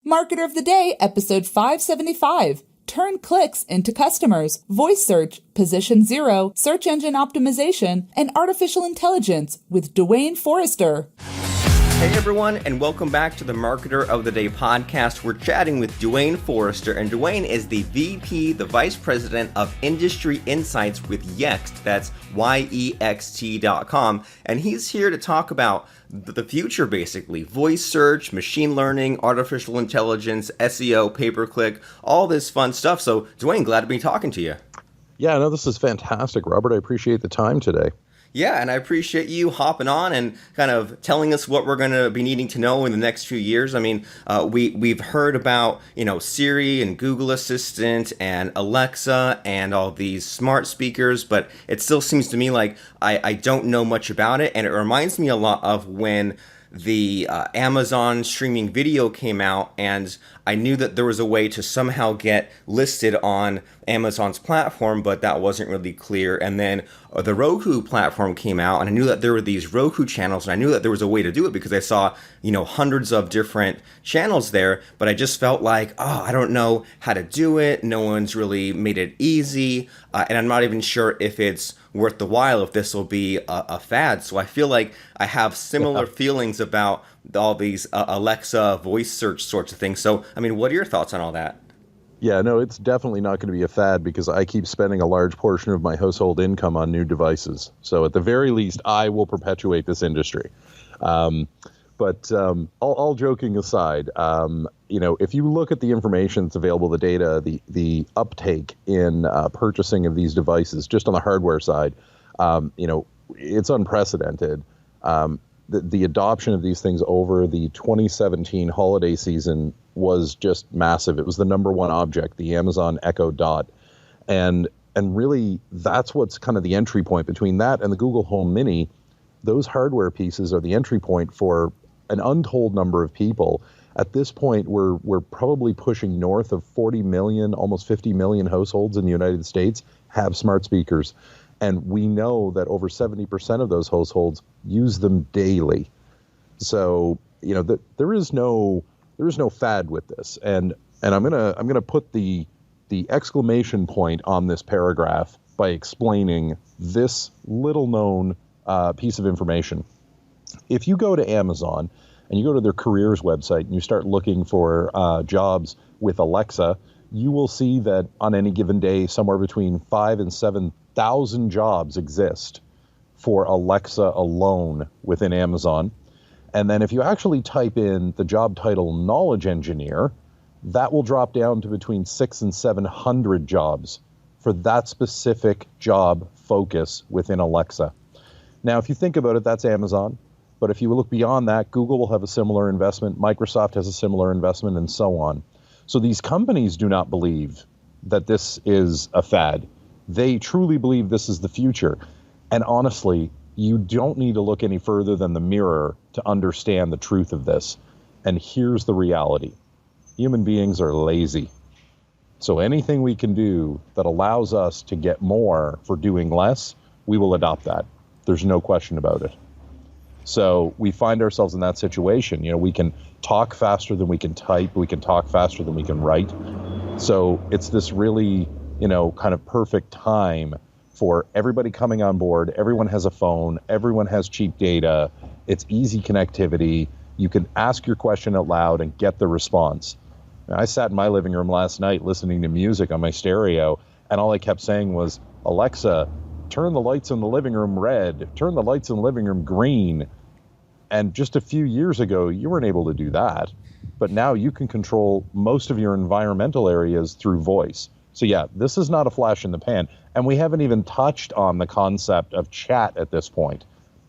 Marketer of the Day, episode 575. Turn clicks into customers. Voice search, position 0, search engine optimization, and artificial intelligence with Duane Forrester. Hey everyone, and welcome back to the Marketer of the Day podcast. We're chatting with Duane Forrester, and Duane is the VP, the Vice President of Industry Insights with Yext. That's yext.com, and he's here to talk about the future, basically. Voice search, machine learning, artificial intelligence, SEO, pay-per-click, all this fun stuff. So, Duane, glad to be talking to you. Yeah, no, this is fantastic, Robert. I appreciate the time today. Yeah, and I appreciate you hopping on and kind of telling us what we're going to be needing to know in the next few years. I mean, we've heard about, Siri and Google Assistant and Alexa and all these smart speakers, but it still seems to me like I don't know much about it. And it reminds me a lot of when the Amazon streaming video came out, and I knew that there was a way to somehow get listed on Amazon's platform, but that wasn't really clear. And then the Roku platform came out, and I knew that there were these Roku channels, and I knew that there was a way to do it because I saw, hundreds of different channels there, but I just felt like, I don't know how to do it. No one's really made it easy, and I'm not even sure if it's worth the while, if this will be a fad. So I feel like I have similar feelings about all these Alexa voice search sorts of things. So, I mean, what are your thoughts on all that? Yeah, no, it's definitely not going to be a fad because I keep spending a large portion of my household income on new devices. So at the very least, I will perpetuate this industry. But all joking aside, if you look at the information that's available, the data, the uptake in purchasing of these devices, just on the hardware side, it's unprecedented. The adoption of these things over the 2017 holiday season was just massive. It was the number one object, the Amazon Echo Dot. And really, that's what's kind of the entry point between that and the Google Home Mini. Those hardware pieces are the entry point for an untold number of people. At this point, we're probably pushing north of 40 million, almost 50 million households in the United States have smart speakers. And we know that over 70% of those households use them daily. So, there is no fad with this. And I'm gonna put the exclamation point on this paragraph by explaining this little known piece of information. If you go to Amazon and you go to their careers website and you start looking for jobs with Alexa, you will see that on any given day, somewhere between 5,000 and 7,000 jobs exist for Alexa alone within Amazon. And then if you actually type in the job title knowledge engineer, that will drop down to between 600 and 700 jobs for that specific job focus within Alexa. Now, if you think about it, that's Amazon. But if you look beyond that, Google will have a similar investment, Microsoft has a similar investment, and so on. So these companies do not believe that this is a fad. They truly believe this is the future. And honestly, you don't need to look any further than the mirror to understand the truth of this. And here's the reality. Human beings are lazy. So anything we can do that allows us to get more for doing less, we will adopt that. There's no question about it. So we find ourselves in that situation. We can talk faster than we can type. We can talk faster than we can write. So it's this really, kind of perfect time for everybody coming on board. Everyone has a phone. Everyone has cheap data. It's easy connectivity. You can ask your question out loud and get the response. I sat in my living room last night listening to music on my stereo, and all I kept saying was, Alexa, turn the lights in the living room red, turn the lights in the living room green. And just a few years ago, you weren't able to do that. But now you can control most of your environmental areas through voice. So yeah, this is not a flash in the pan. And we haven't even touched on the concept of chat at this point.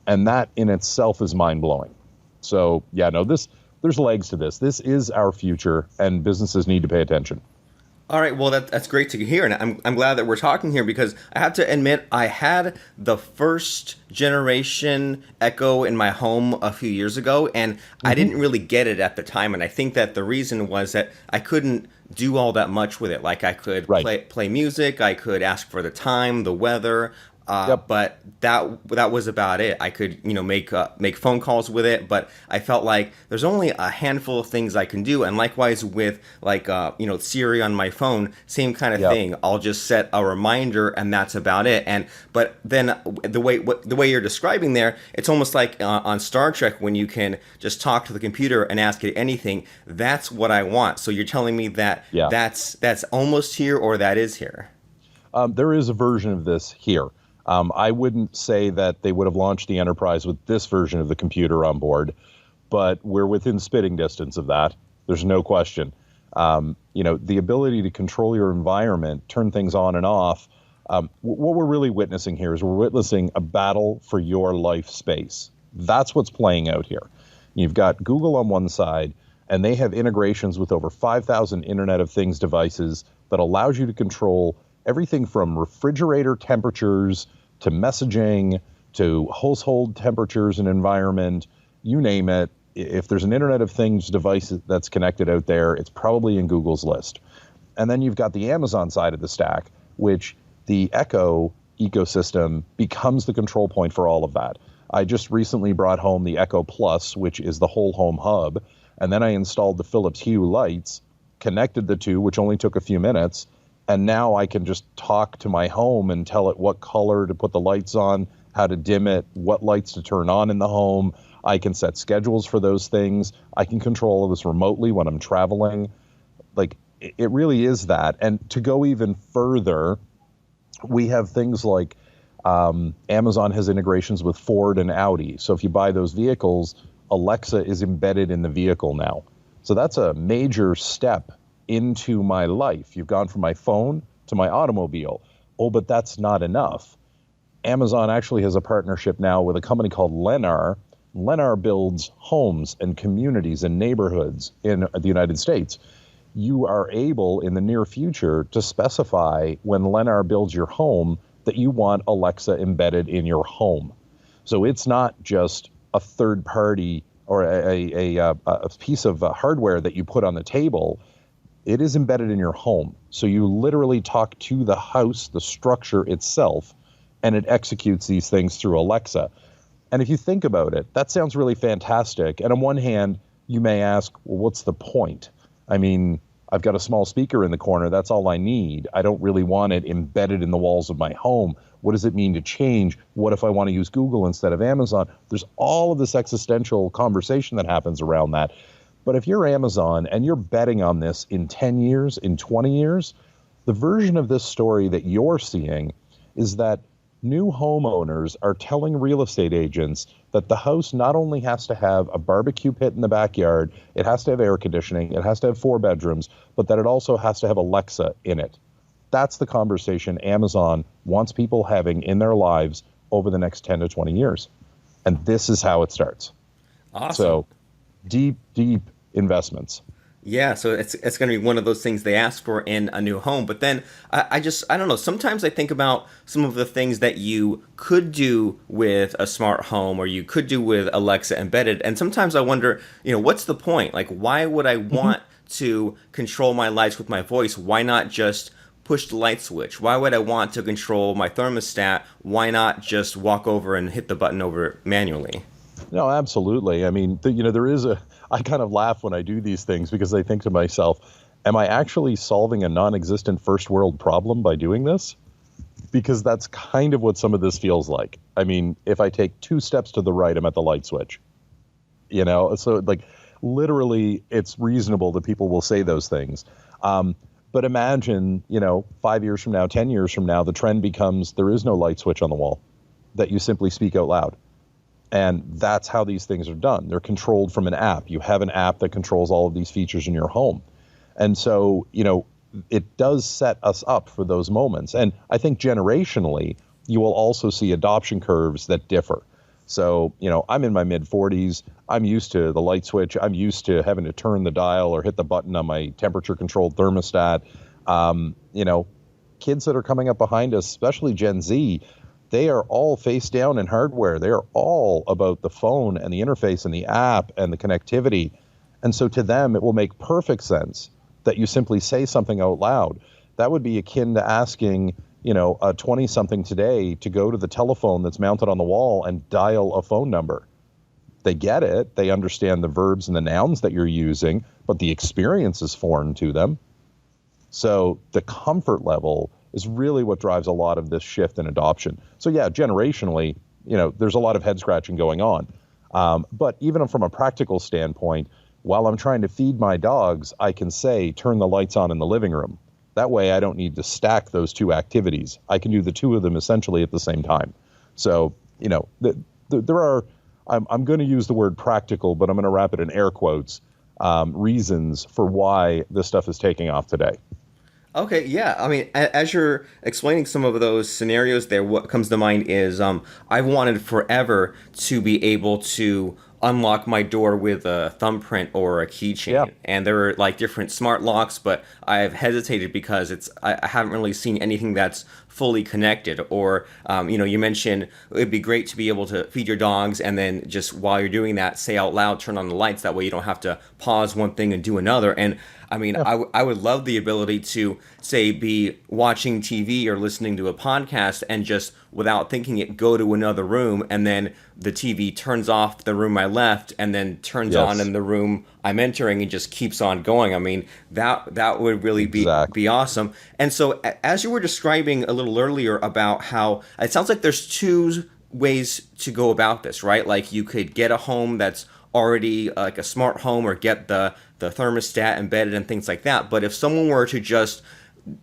And that in itself is mind-blowing. So yeah, no, there's legs to this. This is our future, and businesses need to pay attention. All right, well, that's great to hear, and I'm glad that we're talking here because I have to admit I had the first generation Echo in my home a few years ago, and I didn't really get it at the time, and I think that the reason was that I couldn't do all that much with it. Like I could play music, I could ask for the time, the weather, But that was about it. I could, make phone calls with it, but I felt like there's only a handful of things I can do. And likewise with Siri on my phone, same kind of thing. I'll just set a reminder, and that's about it. But then the way you're describing there, it's almost like on Star Trek when you can just talk to the computer and ask it anything. That's what I want. So you're telling me that that's almost here, or that is here. There is a version of this here. I wouldn't say that they would have launched the Enterprise with this version of the computer on board, but we're within spitting distance of that. There's no question. The ability to control your environment, turn things on and off. What we're really witnessing here is we're witnessing a battle for your life space. That's what's playing out here. You've got Google on one side, and they have integrations with over 5,000 Internet of Things devices that allows you to control everything from refrigerator temperatures to messaging to household temperatures and environment, you name it. If there's an Internet of Things device that's connected out there, it's probably in Google's list. And then you've got the Amazon side of the stack, which the Echo ecosystem becomes the control point for all of that. I just recently brought home the Echo Plus, which is the whole home hub. And then I installed the Philips Hue lights, connected the two, which only took a few minutes. And now I can just talk to my home and tell it what color to put the lights on, how to dim it, what lights to turn on in the home. I can set schedules for those things. I can control all of this remotely when I'm traveling. Like, it really is that. And to go even further, we have things like Amazon has integrations with Ford and Audi. So if you buy those vehicles, Alexa is embedded in the vehicle now. So that's a major step into my life. You've gone from my phone to my automobile. Oh, but that's not enough. Amazon actually has a partnership now with a company called Lennar. Lennar builds homes and communities and neighborhoods in the United States. You are able in the near future to specify when Lennar builds your home that you want Alexa embedded in your home. So it's not just a third party or a piece of hardware that you put on the table. It is embedded in your home. So you literally talk to the house, the structure itself, and it executes these things through Alexa. And if you think about it, that sounds really fantastic. And on one hand, you may ask, well, what's the point? I mean, I've got a small speaker in the corner. That's all I need. I don't really want it embedded in the walls of my home. What does it mean to change? What if I want to use Google instead of Amazon? There's all of this existential conversation that happens around that. But if you're Amazon and you're betting on this in 10 years, in 20 years, the version of this story that you're seeing is that new homeowners are telling real estate agents that the house not only has to have a barbecue pit in the backyard, it has to have air conditioning, it has to have 4 bedrooms, but that it also has to have Alexa in it. That's the conversation Amazon wants people having in their lives over the next 10 to 20 years. And this is how it starts. Awesome. So deep investments. Yeah, so it's going to be one of those things they ask for in a new home. But then I don't know, sometimes I think about some of the things that you could do with a smart home or you could do with Alexa embedded. And sometimes I wonder, what's the point? Like, why would I want to control my lights with my voice? Why not just push the light switch? Why would I want to control my thermostat? Why not just walk over and hit the button over manually? No, absolutely. I mean, I kind of laugh when I do these things because I think to myself, am I actually solving a non-existent first world problem by doing this? Because that's kind of what some of this feels like. I mean, if I take 2 steps to the right, I'm at the light switch. So like literally it's reasonable that people will say those things. But imagine, 5 years from now, 10 years from now, the trend becomes there is no light switch on the wall, that you simply speak out loud. And that's how these things are done. They're controlled from an app. You have an app that controls all of these features in your home. And so, it does set us up for those moments. And I think generationally, you will also see adoption curves that differ. So, I'm in my mid-40s. I'm used to the light switch. I'm used to having to turn the dial or hit the button on my temperature-controlled thermostat. Kids that are coming up behind us, especially Gen Z, they are all face down in hardware. They are all about the phone and the interface and the app and the connectivity. And so to them, it will make perfect sense that you simply say something out loud. That would be akin to asking, a 20-something today to go to the telephone that's mounted on the wall and dial a phone number. They get it. They understand the verbs and the nouns that you're using, but the experience is foreign to them. So the comfort level is really what drives a lot of this shift in adoption. So yeah, generationally, there's a lot of head scratching going on. But even from a practical standpoint, while I'm trying to feed my dogs, I can say, turn the lights on in the living room. That way I don't need to stack those two activities. I can do the two of them essentially at the same time. So, there are, I'm going to use the word practical, but I'm going to wrap it in air quotes, reasons for why this stuff is taking off today. Okay, yeah. I mean, as you're explaining some of those scenarios there, what comes to mind is I've wanted forever to be able to unlock my door with a thumbprint or a keychain. Yeah. And there are like different smart locks, but I've hesitated because I haven't really seen anything that's fully connected. Or, you mentioned it'd be great to be able to feed your dogs and then just while you're doing that, say out loud, turn on the lights. That way you don't have to pause one thing and do another. And I mean, yeah. I would love the ability to, say, be watching TV or listening to a podcast and just, without thinking it, go to another room, and then the TV turns off the room I left and then turns on in the room I'm entering and just keeps on going. I mean, that would really be awesome. And so as you were describing a little earlier about how it sounds like there's two ways to go about this, right? Like you could get a home that's already like a smart home or get the thermostat embedded and things like that. But if someone were to just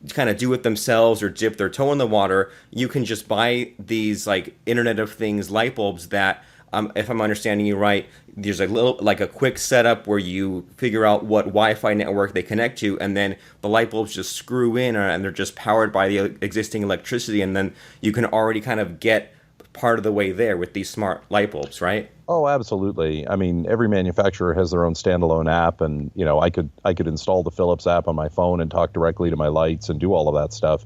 kind of do it themselves or dip their toe in the water, you can just buy these like Internet of Things light bulbs that, if I'm understanding you right, there's a quick setup where you figure out what Wi-Fi network they connect to, and then the light bulbs just screw in and they're just powered by the existing electricity, and then you can already kind of get part of the way there with these smart light bulbs, right? Oh, absolutely. I mean, every manufacturer has their own standalone app, and I could install the Philips app on my phone and talk directly to my lights and do all of that stuff.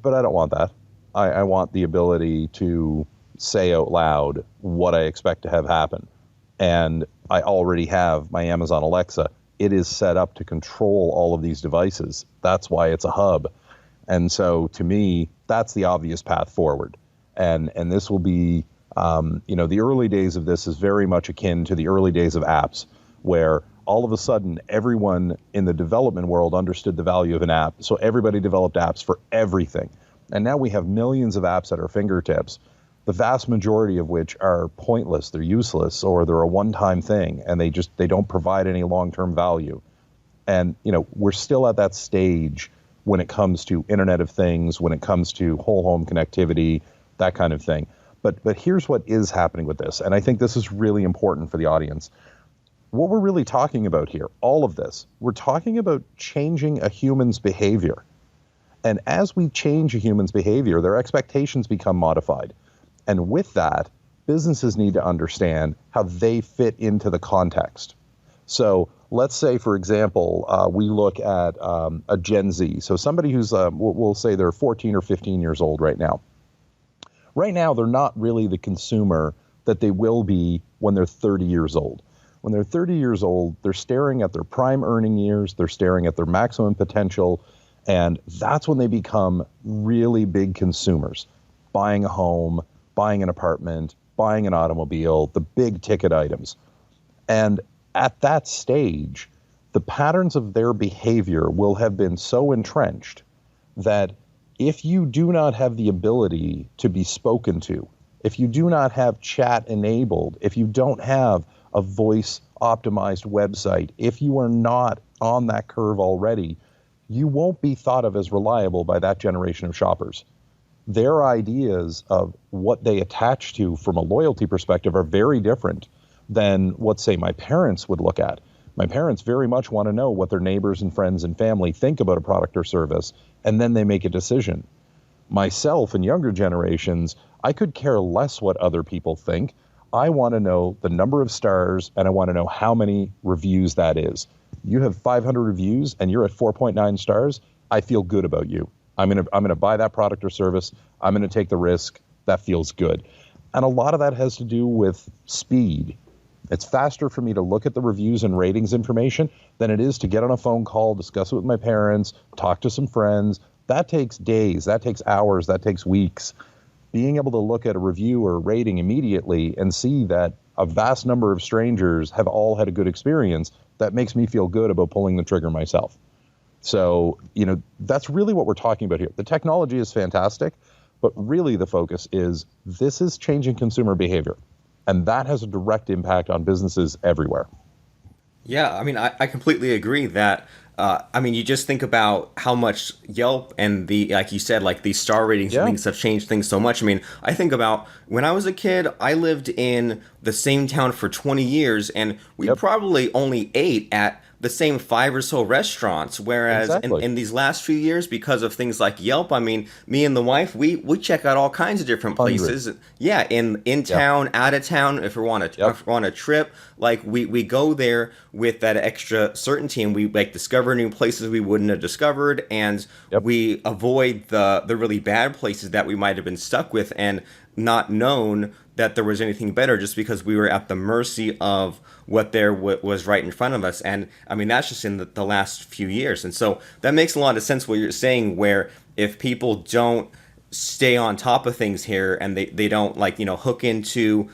But I don't want that. I want the ability to say out loud what I expect to have happen. And I already have my Amazon Alexa. It is set up to control all of these devices. That's why it's a hub. And so to me, that's the obvious path forward. And this will be, the early days of this is very much akin to the early days of apps, where all of a sudden everyone in the development world understood the value of an app. So everybody developed apps for everything. And now we have millions of apps at our fingertips, the vast majority of which are pointless, they're useless, or they're a one-time thing, and they don't provide any long-term value. And, we're still at that stage when it comes to Internet of Things, when it comes to whole home connectivity, that kind of thing. But here's what is happening with this, and I think this is really important for the audience. What we're really talking about here, all of this, we're talking about changing a human's behavior. And as we change a human's behavior, their expectations become modified. And with that, businesses need to understand how they fit into the context. So let's say, for example, we look at a Gen Z. So somebody who's, we'll say they're 14 or 15 years old right now. Right now, they're not really the consumer that they will be when they're 30 years old. When they're 30 years old, they're staring at their prime earning years, they're staring at their maximum potential, and that's when they become really big consumers, buying a home, buying an apartment, buying an automobile, the big ticket items. And at that stage, the patterns of their behavior will have been so entrenched that if you do not have the ability to be spoken to, if you do not have chat enabled, if you don't have a voice optimized website, if you are not on that curve already, you won't be thought of as reliable by that generation of shoppers. Their ideas of what they attach to from a loyalty perspective are very different than what, say, my parents would look at. My parents very much want to know what their neighbors and friends and family think about a product or service, and then they make a decision. Myself and younger generations, I could care less what other people think. I want to know the number of stars, and I want to know how many reviews that is. You have 500 reviews and you're at 4.9 stars, I feel good about you. I'm gonna buy that product or service. I'm gonna take the risk. That feels good. And a lot of that has to do with speed. It's faster for me to look at the reviews and ratings information than it is to get on a phone call, discuss it with my parents, talk to some friends. That takes days, that takes hours, that takes weeks. Being able to look at a review or a rating immediately and see that a vast number of strangers have all had a good experience, that makes me feel good about pulling the trigger myself. So, that's really what we're talking about here. The technology is fantastic, but really the focus is this is changing consumer behavior. And that has a direct impact on businesses everywhere. Yeah, I mean, I completely agree that, you just think about how much Yelp and like you said, like these star ratings and things have changed things so much. I mean, I think about when I was a kid, I lived in the same town for 20 years, and we probably only ate at the same 5 or so restaurants, whereas in these last few years, because of things like Yelp, I mean, me and the wife, we check out all kinds of different places. Yeah, in town, out of town, if we're on a trip, like we go there with that extra certainty, and we like discover new places we wouldn't have discovered, and we avoid the really bad places that we might have been stuck with and not known that there was anything better, just because we were at the mercy of what there was right in front of us. And I mean, that's just in the last few years. And so that makes a lot of sense what you're saying, where if people don't stay on top of things here, and they don't hook into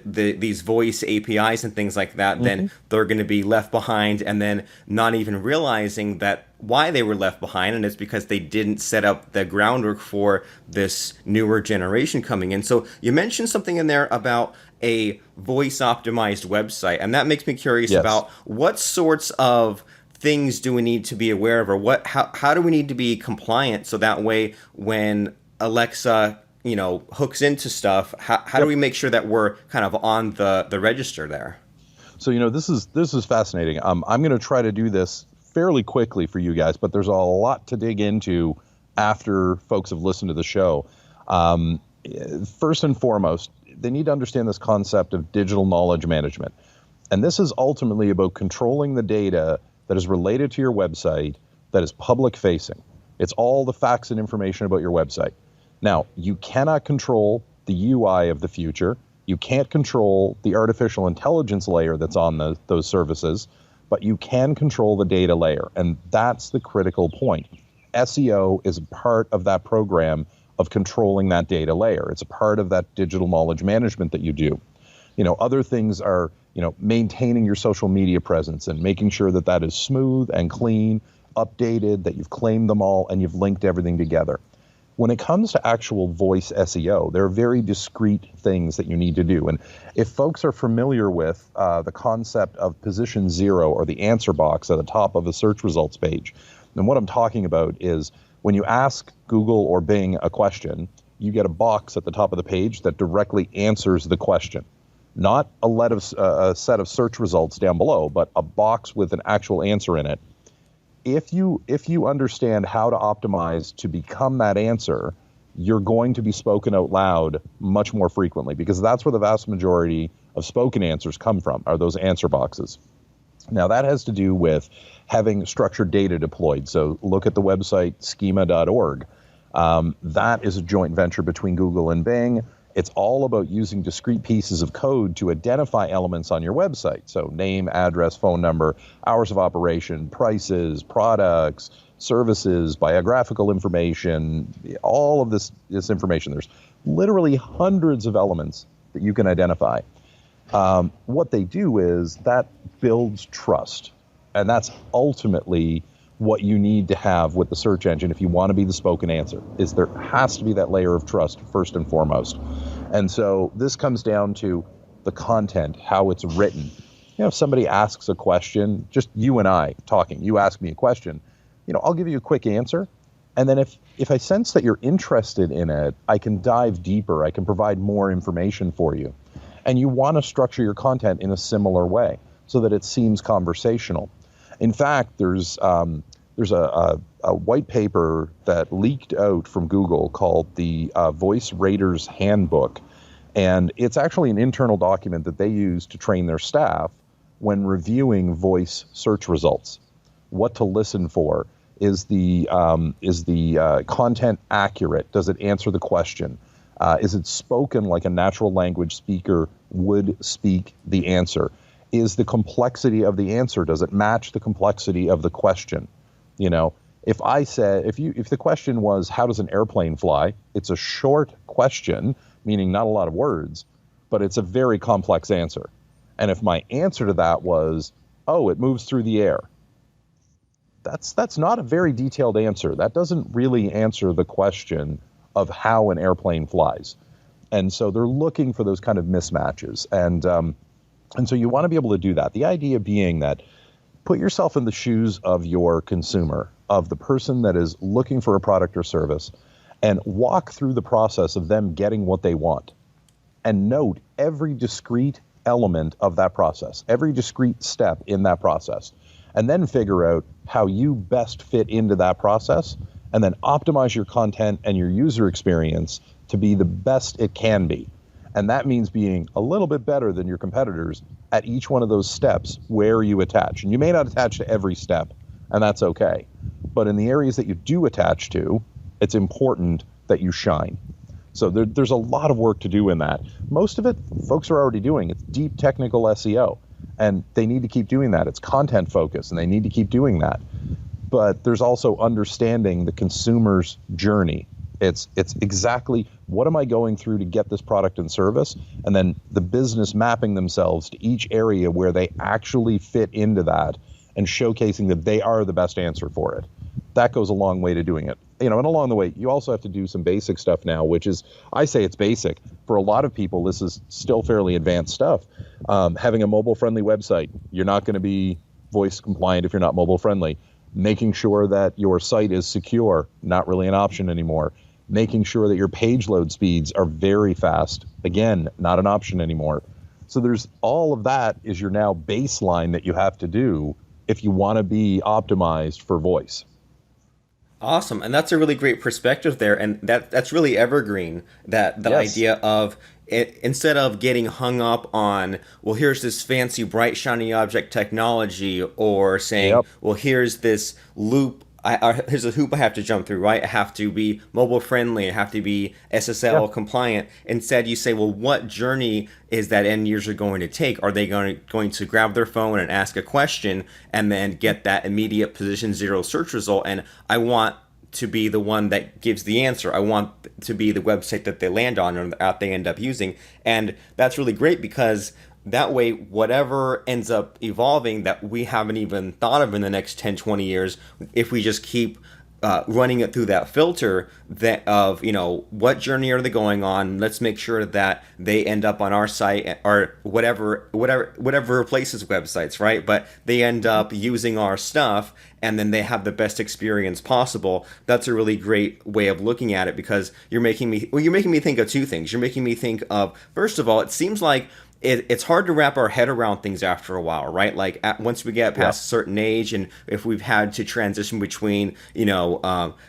these voice APIs and things like that, then they're going to be left behind, and then not even realizing that why they were left behind, and it's because they didn't set up the groundwork for this newer generation coming in. So you mentioned something in there about a voice optimized website, and that makes me curious about what sorts of things do we need to be aware of, or how do we need to be compliant, so that way when Alexa hooks into stuff, how do we make sure that we're kind of on the register there? So this is fascinating. I'm going to try to do this fairly quickly for you guys, but there's a lot to dig into after folks have listened to the show. First and foremost, they need to understand this concept of digital knowledge management. And this is ultimately about controlling the data that is related to your website that is public facing. It's all the facts and information about your website. Now, you cannot control the UI of the future. You can't control the artificial intelligence layer that's on those services, but you can control the data layer. And that's the critical point. SEO is part of that program of controlling that data layer. It's a part of that digital knowledge management that you do. Other things are, maintaining your social media presence and making sure that that is smooth and clean, updated, that you've claimed them all, and you've linked everything together. When it comes to actual voice SEO, there are very discrete things that you need to do. And if folks are familiar with the concept of position 0, or the answer box at the top of a search results page, then what I'm talking about is when you ask Google or Bing a question, you get a box at the top of the page that directly answers the question. Not a set of search results down below, but a box with an actual answer in it. If you understand how to optimize to become that answer, you're going to be spoken out loud much more frequently, because that's where the vast majority of spoken answers come from, are those answer boxes. Now, that has to do with having structured data deployed. So look at the website schema.org. That is a joint venture between Google and Bing. It's all about using discrete pieces of code to identify elements on your website. So name, address, phone number, hours of operation, prices, products, services, biographical information, all of this information. There's literally hundreds of elements that you can identify. What they do is that builds trust. And that's ultimately what you need to have with the search engine if you want to be the spoken answer, is there has to be that layer of trust first and foremost. And so this comes down to the content, how it's written. If somebody asks a question, just you and I talking, you ask me a question, I'll give you a quick answer. And then if I sense that you're interested in it, I can dive deeper. I can provide more information for you. And you want to structure your content in a similar way so that it seems conversational. In fact, there's a white paper that leaked out from Google called the Voice Raters Handbook. And it's actually an internal document that they use to train their staff when reviewing voice search results. What to listen for. Is the content accurate? Does it answer the question? Is it spoken like a natural language speaker would speak the answer? Is the complexity of the answer, does it match the complexity of the question? If I said, if the question was, how does an airplane fly? It's a short question, meaning not a lot of words, but it's a very complex answer. And if my answer to that was, oh, it moves through the air, that's not a very detailed answer. That doesn't really answer the question of how an airplane flies. And so they're looking for those kind of mismatches. And so you want to be able to do that. The idea being that put yourself in the shoes of your consumer, of the person that is looking for a product or service, and walk through the process of them getting what they want. And note every discrete element of that process, every discrete step in that process, and then figure out how you best fit into that process, and then optimize your content and your user experience to be the best it can be. And that means being a little bit better than your competitors at each one of those steps where you attach. And you may not attach to every step, and that's okay. But in the areas that you do attach to, it's important that you shine. So there's a lot of work to do in that. Most of it, folks are already doing. It's deep technical SEO, and they need to keep doing that. It's content focused, and they need to keep doing that. But there's also understanding the consumer's journey. It's exactly what am I going through to get this product and service, and then the business mapping themselves to each area where they actually fit into that and showcasing that they are the best answer for it. That goes a long way to doing it. And along the way, you also have to do some basic stuff now, which is, I say it's basic. For a lot of people, this is still fairly advanced stuff. Having a mobile-friendly website, you're not going to be voice compliant if you're not mobile-friendly. Making sure that your site is secure, not really an option anymore. Making sure that your page load speeds are very fast, again, not an option anymore. So there's all of that is your now baseline that you have to do if you want to be optimized for voice. Awesome. And that's a really great perspective there. And that's really evergreen, that the Yes. idea of it, instead of getting hung up on, well, here's this fancy, bright, shiny object technology, or saying, Yep. well, here's this loop. Here's a hoop I have to jump through, right? I have to be mobile friendly. I have to be SSL compliant. Instead, you say, well, what journey is that end user going to take? Are they going to grab their phone and ask a question and then get that immediate position 0 search result? And I want to be the one that gives the answer. I want to be the website that they land on or that they end up using. And that's really great because that way, whatever ends up evolving that we haven't even thought of in the next 10, 20 years, if we just keep running it through that filter that of, what journey are they going on? Let's make sure that they end up on our site or whatever replaces websites, right? But they end up using our stuff and then they have the best experience possible. That's a really great way of looking at it because you're making me think of two things. You're making me think of, first of all, it seems like it's hard to wrap our head around things after a while, right? Like once we get past a certain age, and if we've had to transition between,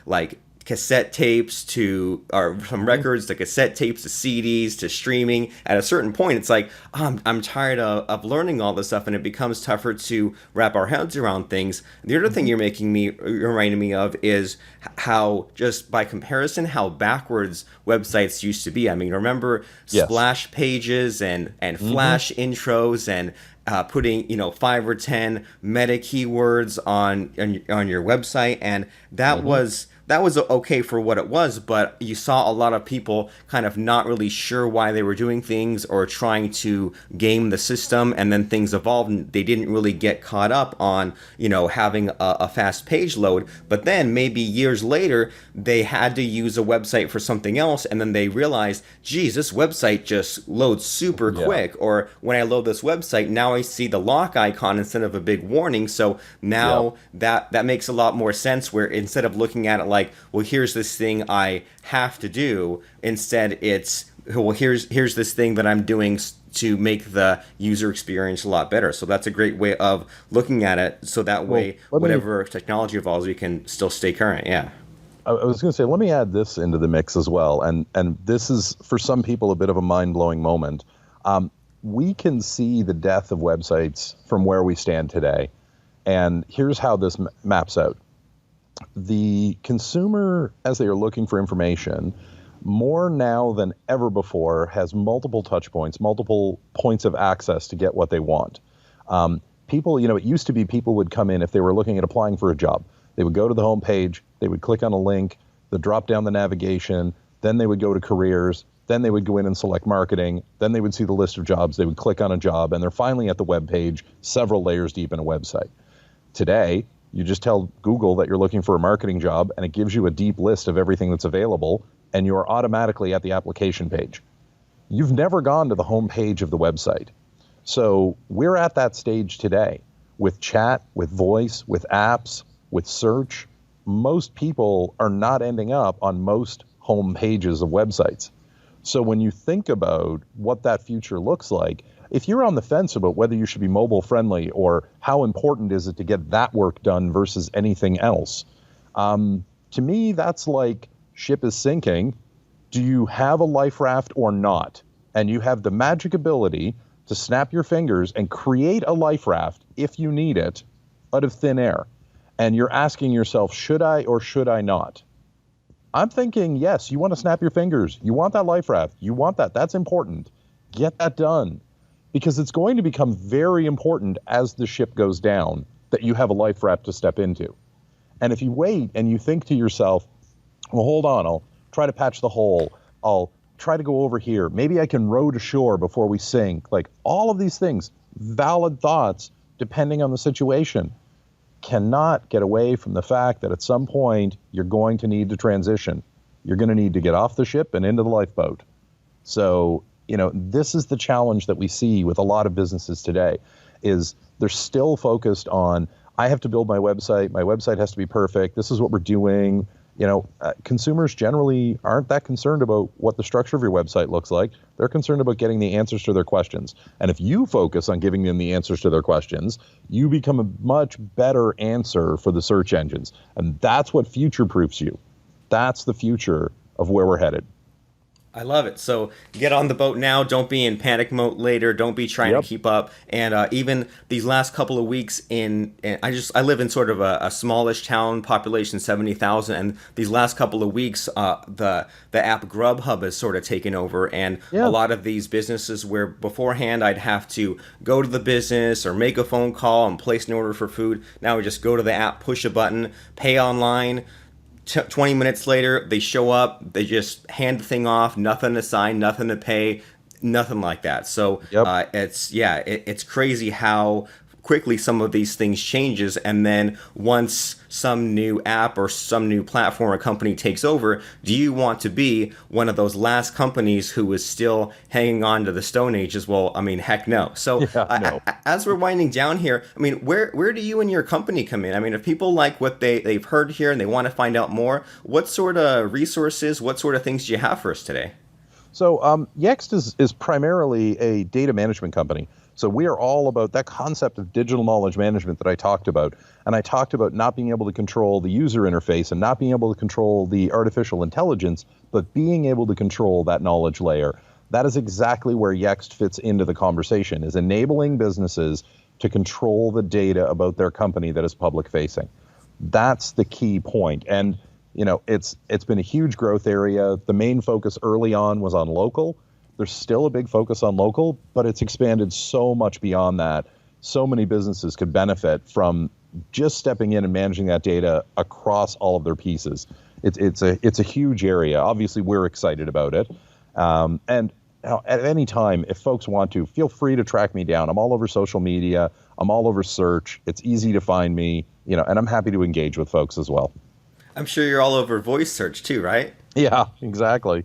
like cassette tapes to, or from records to cassette tapes to CDs to streaming, at a certain point, it's like, I'm tired of learning all this stuff, and it becomes tougher to wrap our heads around things. The other thing you're reminding me of is how, just by comparison, how backwards websites used to be. I mean, remember splash pages and flash intros and putting 5 or 10 meta keywords on your website, and that was okay for what it was, but you saw a lot of people kind of not really sure why they were doing things or trying to game the system, and then things evolved and they didn't really get caught up on having a fast page load. But then maybe years later they had to use a website for something else, and then they realized, geez, this website just loads super quick, or when I load this website, now I see the lock icon instead of a big warning. So now that makes a lot more sense, where instead of looking at it like, well, here's this thing I have to do, instead it's, well, here's this thing that I'm doing to make the user experience a lot better. So that's a great way of looking at it. So that way, whatever technology evolves, we can still stay current. Yeah. I was going to say, let me add this into the mix as well. And this is, for some people, a bit of a mind-blowing moment. We can see the death of websites from where we stand today. And here's how this maps out. The consumer, as they are looking for information, more now than ever before, has multiple touch points, multiple points of access to get what they want. People, it used to be people would come in if they were looking at applying for a job. They would go to the home page, they would click on a link, they'd drop down the navigation, then they would go to careers, then they would go in and select marketing, then they would see the list of jobs, they would click on a job, and they're finally at the web page several layers deep in a website. Today, you just tell Google that you're looking for a marketing job, and it gives you a deep list of everything that's available, and you're automatically at the application page. You've never gone to the home page of the website. So we're at that stage today with chat, with voice, with apps, with search. Most people are not ending up on most home pages of websites. So when you think about what that future looks like, if you're on the fence about whether you should be mobile friendly or how important is it to get that work done versus anything else, to me, that's like ship is sinking. Do you have a life raft or not? And you have the magic ability to snap your fingers and create a life raft, if you need it, out of thin air. And you're asking yourself, should I or should I not? I'm thinking, yes, you want to snap your fingers. You want that life raft. You want that. That's important. Get that done. Because it's going to become very important as the ship goes down that you have a life raft to step into. And if you wait and you think to yourself, well, hold on, I'll try to patch the hole. I'll try to go over here. Maybe I can row to shore before we sink. Like all of these things, valid thoughts, depending on the situation, cannot get away from the fact that at some point you're going to need to transition. You're going to need to get off the ship and into the lifeboat. So, this is the challenge that we see with a lot of businesses today, is they're still focused on, I have to build my website has to be perfect, this is what we're doing. Consumers generally aren't that concerned about what the structure of your website looks like. They're concerned about getting the answers to their questions. And if you focus on giving them the answers to their questions, you become a much better answer for the search engines. And that's what future-proofs you. That's the future of where we're headed. I love it. So get on the boat now. Don't be in panic mode later. Don't be trying to keep up. And even these last couple of weeks I live in sort of a smallish town, population 70,000. And these last couple of weeks, the app Grubhub has sort of taken over. And a lot of these businesses where beforehand I'd have to go to the business or make a phone call and place an order for food. Now we just go to the app, push a button, pay online. 20 minutes later, they show up, they just hand the thing off, nothing to sign, nothing to pay, nothing like that. So it's crazy how quickly some of these things changes. And then once some new app or some new platform or company takes over, do you want to be one of those last companies who is still hanging on to the Stone Ages? Well, I mean, heck no. So no. As we're winding down here, I mean, where do you and your company come in? I mean, if people like what they've heard here and they want to find out more, what sort of resources, what sort of things do you have for us today? So Yext is primarily a data management company. So we are all about that concept of digital knowledge management that I talked about. And I talked about not being able to control the user interface and not being able to control the artificial intelligence, but being able to control that knowledge layer. That is exactly where Yext fits into the conversation, is enabling businesses to control the data about their company that is public facing. That's the key point. And it's been a huge growth area. The main focus early on was on local. There's still a big focus on local, but it's expanded so much beyond that. So many businesses could benefit from just stepping in and managing that data across all of their pieces. It's a huge area. Obviously, we're excited about it. And at any time, if folks want to, feel free to track me down. I'm all over social media. I'm all over search. It's easy to find me, and I'm happy to engage with folks as well. I'm sure you're all over voice search too, right? Yeah, exactly.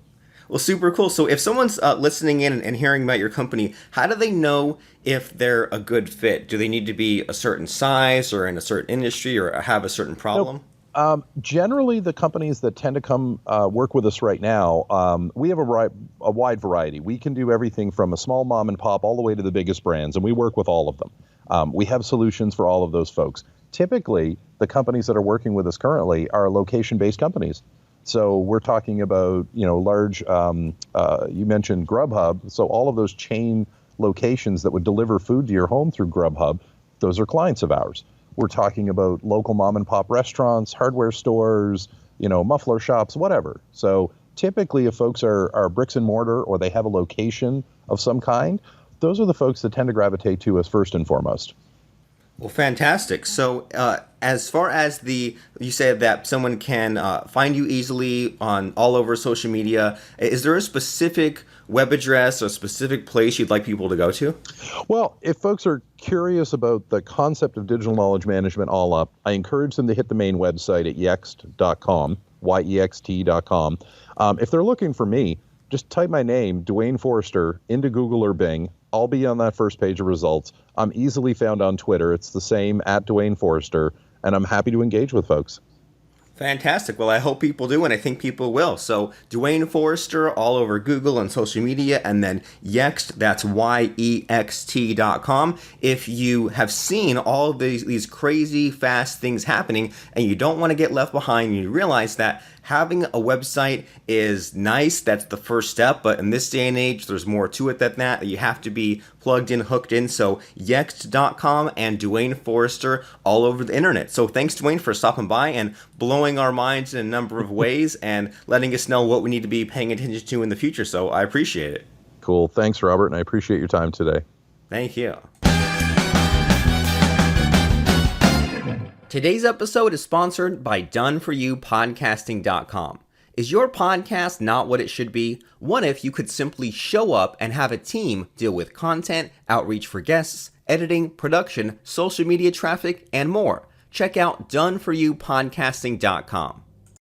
Well, super cool. So if someone's listening in and hearing about your company, how do they know if they're a good fit? Do they need to be a certain size or in a certain industry or have a certain problem? Nope. Generally, the companies that tend to come work with us right now, we have a wide variety. We can do everything from a small mom and pop all the way to the biggest brands, and we work with all of them. We have solutions for all of those folks. Typically, the companies that are working with us currently are location-based companies. So we're talking about, large, you mentioned Grubhub. So all of those chain locations that would deliver food to your home through Grubhub, those are clients of ours. We're talking about local mom and pop restaurants, hardware stores, muffler shops, whatever. So typically if folks are bricks and mortar or they have a location of some kind, those are the folks that tend to gravitate to us first and foremost. Well, fantastic. So as far as you said that someone can find you easily on all over social media, is there a specific web address or a specific place you'd like people to go to? Well, if folks are curious about the concept of digital knowledge management all up, I encourage them to hit the main website at yext.com, yext.com. If they're looking for me, just type my name, Duane Forrester, into Google or Bing. I'll be on that first page of results. I'm easily found on Twitter. It's the same, at Duane Forrester, and I'm happy to engage with folks. Fantastic. Well, I hope people do, and I think people will. So Duane Forrester all over Google and social media, and then Yext, that's yext.com. If you have seen all of these crazy fast things happening and you don't want to get left behind, you realize that having a website is nice. That's the first step. But in this day and age, there's more to it than that. You have to be plugged in, hooked in. So yext.com and Duane Forrester all over the internet. So thanks, Duane, for stopping by and blowing our minds in a number of ways and letting us know what we need to be paying attention to in the future. So I appreciate it. Cool. Thanks, Robert. And I appreciate your time today. Thank you. Today's episode is sponsored by DoneForYouPodcasting.com. Is your podcast not what it should be? What if you could simply show up and have a team deal with content, outreach for guests, editing, production, social media traffic, and more? Check out DoneForYouPodcasting.com.